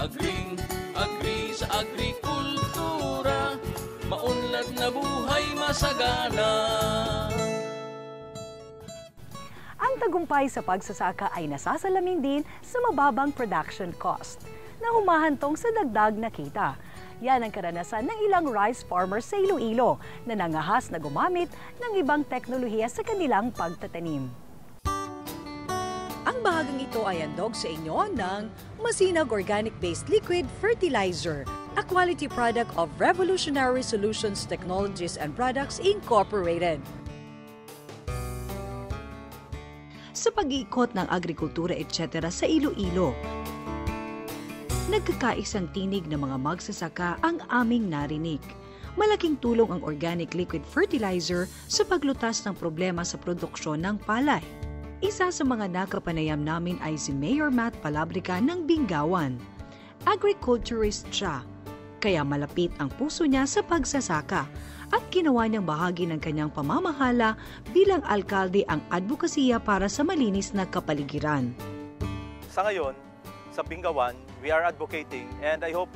Agri sa agrikultura, maunlad na buhay masagana. Ang tagumpay sa pagsasaka ay nasasalamin din sa mababang production cost na humahantong sa dagdag na kita. Yan ang karanasan ng ilang rice farmers sa Iloilo na nangahas na gumamit ng ibang teknolohiya sa kanilang pagtatanim. Ang bahagang ito ay handog sa inyo ng Masinag Organic-Based Liquid Fertilizer, a quality product of Revolutionary Solutions Technologies and Products Incorporated. Sa pag-iikot ng agrikultura etc. sa Iloilo, nagkakaisang tinig ng mga magsasaka ang aming narinig. Malaking tulong ang organic liquid fertilizer sa paglutas ng problema sa produksyon ng palay. Isa sa mga nakapanayam namin ay si Mayor Matt Palabrica ng Bingawan. Agriculturist siya, kaya malapit ang puso niya sa pagsasaka at ginawa niyang bahagi ng kanyang pamamahala bilang alkalde ang advokasya para sa malinis na kapaligiran. Sa ngayon, sa Bingawan, we are advocating and I hope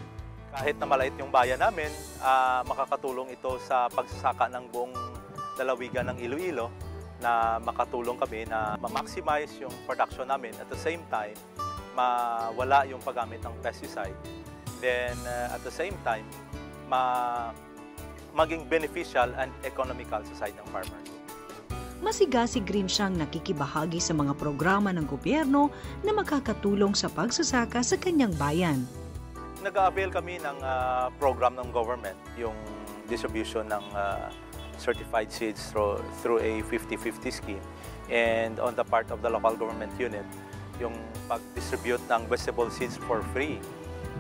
kahit na maliit yung bayan namin, makakatulong ito sa pagsasaka ng buong lalawigan ng Iloilo na makatulong kami na ma-maximize yung production namin at the same time, mawala yung paggamit ng pesticide. Then at the same time, maging beneficial and economical sa side ng farmers. Masigasig rin siyang nakikibahagi sa mga programa ng gobyerno na makakatulong sa pagsasaka sa kanyang bayan. Nag-avail kami ng program ng government, yung distribution ng certified seeds through a 50-50 scheme. And on the part of the local government unit, yung pag-distribute ng vegetable seeds for free.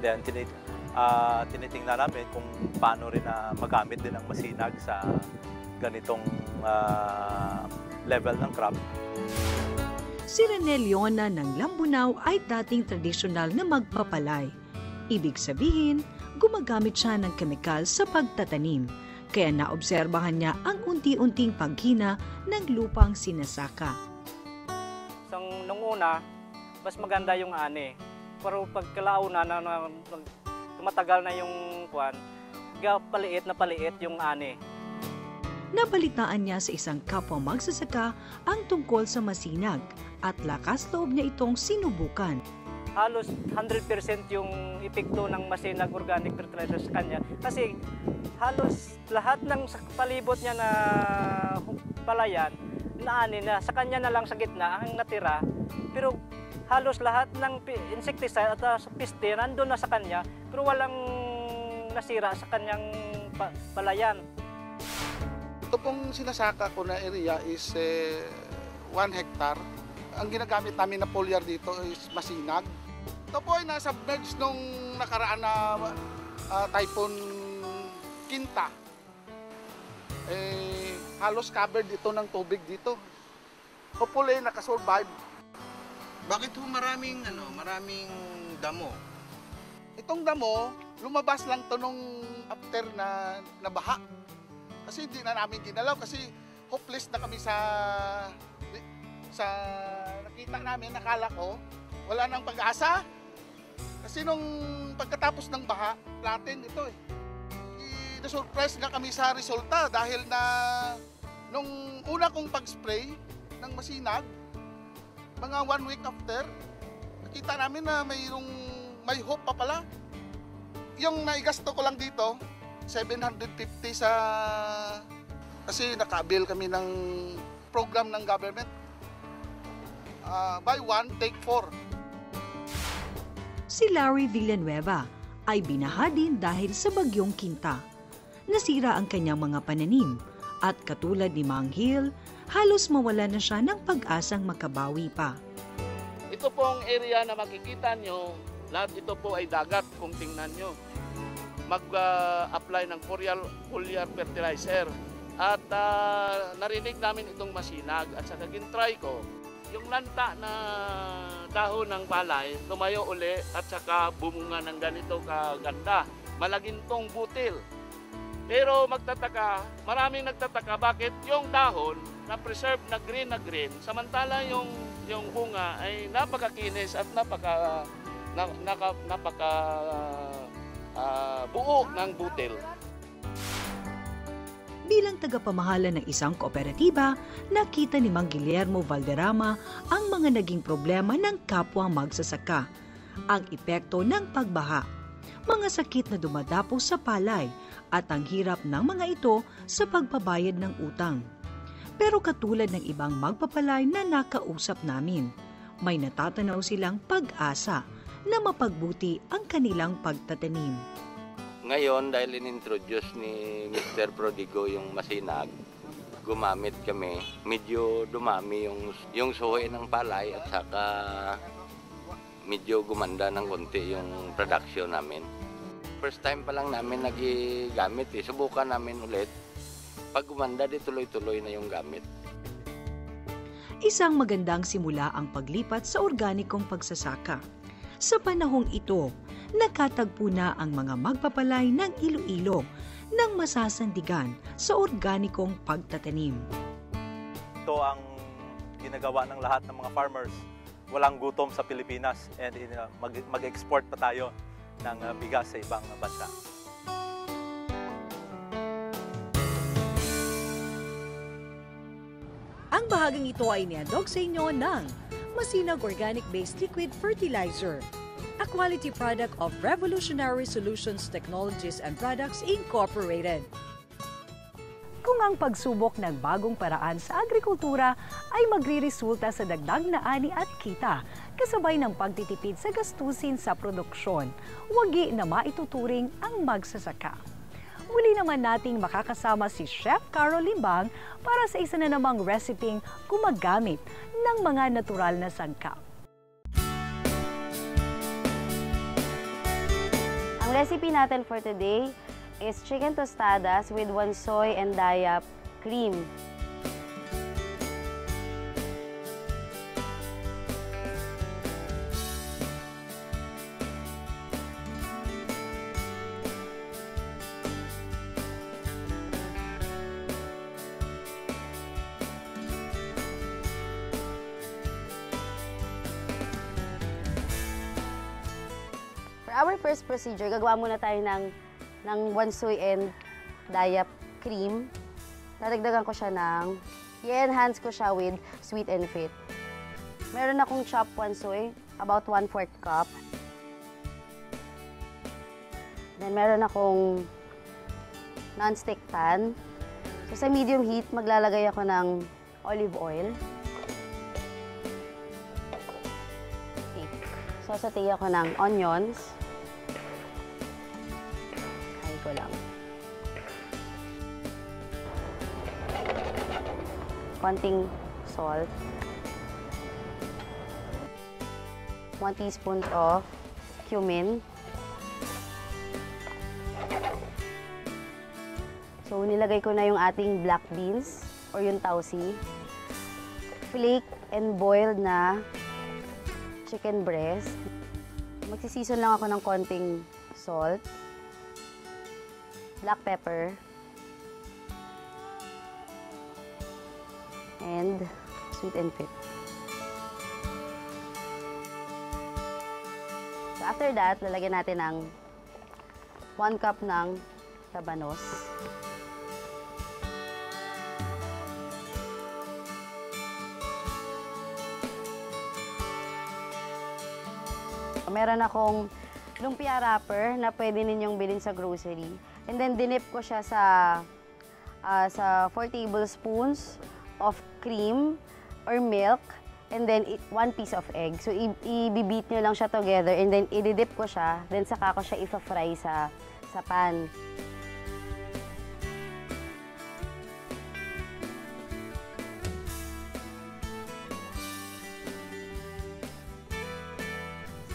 Then tinitingnan namin kung paano rin na magamit din ang masinag sa ganitong level ng crop. Si Rene Leona ng Lambunaw ay dating tradisyonal na magpapalay. Ibig sabihin, gumagamit siya ng kemikal sa pagtatanim. Kaya naobserbahan niya ang unti-unting paghina ng lupang sinasaka. Nung una, mas maganda yung ani. Pero pagkalao na tumatagal na yung kuwan, paliit na paliit yung ani. Nabalitaan niya sa isang kapwa magsasaka ang tungkol sa masinag at lakas loob niya itong sinubukan. Halos 100% yung epekto ng masinag organic fertilizer sa kanya kasi halos lahat ng palibot niya na palayan naani na sa kanya na lang sa gitna ang natira, pero halos lahat ng insecticide at peste nandun na sa kanya pero walang nasira sa kanyang palayan. Ito pong sinasaka ko na area is 1 hectare. Ang ginagamit namin na foliar dito is masinag. Ito po ay nasa-submerge nung nakaraan na typhoon Kinta. Halos covered ito ng tubig dito. Hopefully nakasurvive. Bakit ho maraming damo? Itong damo, lumabas lang to nung after na baha. Kasi hindi na namin ginalaw kasi hopeless na kami sa nakita namin, nakala ko, wala nang pag-asa. Kasi nung pagkatapos ng baha, flatten ito eh. Na-surprise nga kami sa resulta dahil na nung una kong pag-spray ng masinag, mga 1 week after, nakita namin na may hope pa pala. Yung naigasto ko lang dito, 750 kasi naka-avail kami ng program ng government. Buy 1, take 4. Si Larry Villanueva ay binaha din dahil sa bagyong Kinta. Nasira ang kanyang mga pananim at katulad ni Mang Hill, halos mawala na siya ng pag-asang makabawi pa. Ito pong area na makikita nyo, lahat ito po ay dagat kung tingnan nyo. Mag-apply ng foliar fertilizer at narinig namin itong masinag at sa naging-try ko, yung lanta na dahon ng palay, tumayo uli at saka bumunga ng ganito kaganda. Malagintong butil. Pero maraming nagtataka bakit yung dahon na preserve na green, samantala yung bunga ay napakakinis at napaka buo ng butil. Bilang tagapamahala ng isang kooperatiba, nakita ni Mang Guillermo Valderrama ang mga naging problema ng kapwa magsasaka, ang epekto ng pagbaha, mga sakit na dumadapo sa palay, at ang hirap ng mga ito sa pagbabayad ng utang. Pero katulad ng ibang magpapalay na nakausap namin, may natatanaw silang pag-asa na mapagbuti ang kanilang pagtatanim. Ngayon, dahil in-introduce ni Mr. Prodigo yung masinag, gumamit kami. Medyo dumami yung suhi ng palay at saka medyo gumanda ng konti yung production namin. First time pa lang namin nagigamit eh. Subukan namin ulit. Pag gumanda, di tuloy-tuloy na yung gamit. Isang magandang simula ang paglipat sa organikong pagsasaka. Sa panahong ito, nakatagpo na ang mga magpapalay ng Iloilo ng masasandigan sa organikong pagtatanim. Ito ang ginagawa ng lahat ng mga farmers. Walang gutom sa Pilipinas and mag-export pa tayo ng bigas sa ibang bansa. Ang bahaging ito ay nihandog sa inyo ng Masinag Organic-Based Liquid Fertilizer, a quality product of Revolutionary Solutions Technologies and Products Incorporated. Kung ang pagsubok ng bagong paraan sa agrikultura ay magriresulta sa dagdag na ani at kita, kasabay ng pagtitipid sa gastusin sa produksyon, wagi na maituturing ang magsasaka. Muli naman nating makakasama si Chef Carol Limbang para sa isa na namang resepeng gumagamit ng mga natural na sangkap. Ang recipe natin for today is chicken tostadas with wansoy and daya cream. For our first procedure, gagawa muna tayo ng wansoy and daya cream. Dadagdagan ko siya i-enhance ko siya with sweet and fit. Meron akong chopped wansoy, about 1/4 cup. Then meron akong non-stick pan. So sa medium heat, maglalagay ako ng olive oil. Sasatay ako ng onions. Ko lang. Konting salt. 1 teaspoon of cumin. So, nilagay ko na yung ating black beans or yung tausi. Flake and boiled na chicken breast. Magsiseason lang ako ng konting salt. Black pepper, and sweet and fit. So after that, lalagyan natin ng 1 cup ng tabanos. Meron akong lumpia wrapper na pwede ninyong bilhin sa grocery. And then, dinip ko siya sa 4 tablespoons of cream or milk. And then, 1 piece of egg. So, i-beat nyo lang siya together. And then, i-dip ko siya. Then, saka ko siya i-fry sa pan.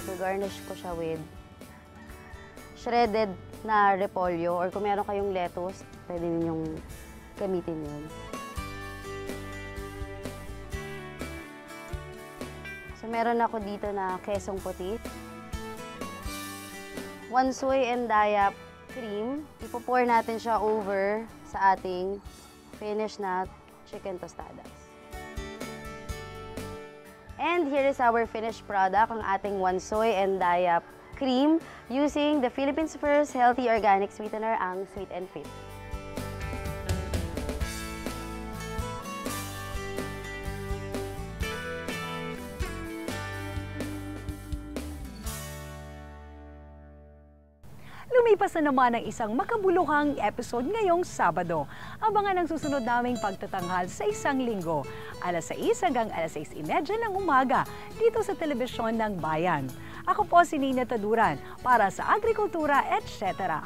So, garnish ko siya with shredded na repolyo, or kung meron kayong lettuce, pwede ninyong gamitin yun. So, meron ako dito na kesong puti. Wansoy and daya cream. Ipo-pour natin siya over sa ating finished na chicken tostadas. And here is our finished product, ang ating Wansoy and Daya cream using the Philippines' first healthy organic sweetener, ang Sweet and Fit. Lumipas na naman ang isang makabuluhang episode ngayong Sabado. Abangan ang susunod naming pagtatanghal sa isang linggo, alas 6 hanggang alas 6:30 ng umaga, dito sa Telebisyon ng Bayan. Ako po si Nina Taduran para sa Agrikultura, etc.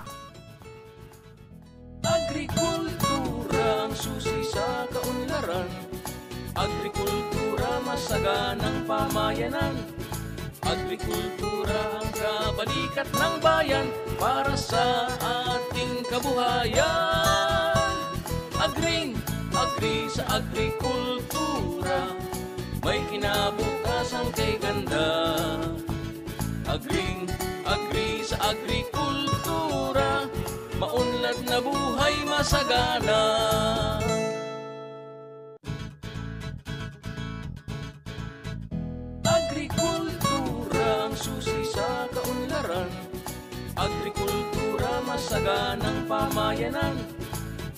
Agrikultura ang susi sa kaunlaran. Agrikultura masaganang pamayanan. Agrikultura ang kabalikat ng bayan para sa ating kabuhayan. Agri sa agrikultura, may kinabukasan kay ganda. Agri sa agrikultura, maunlad na buhay masagana. Agrikultura ang susi sa kaunlaran. Agrikultura masaganang pamayanan.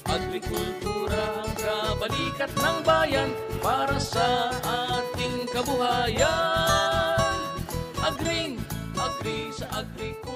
Agrikultura ang kabalikat ng bayan para sa ating kabuhayan. Agri sa agrikultura.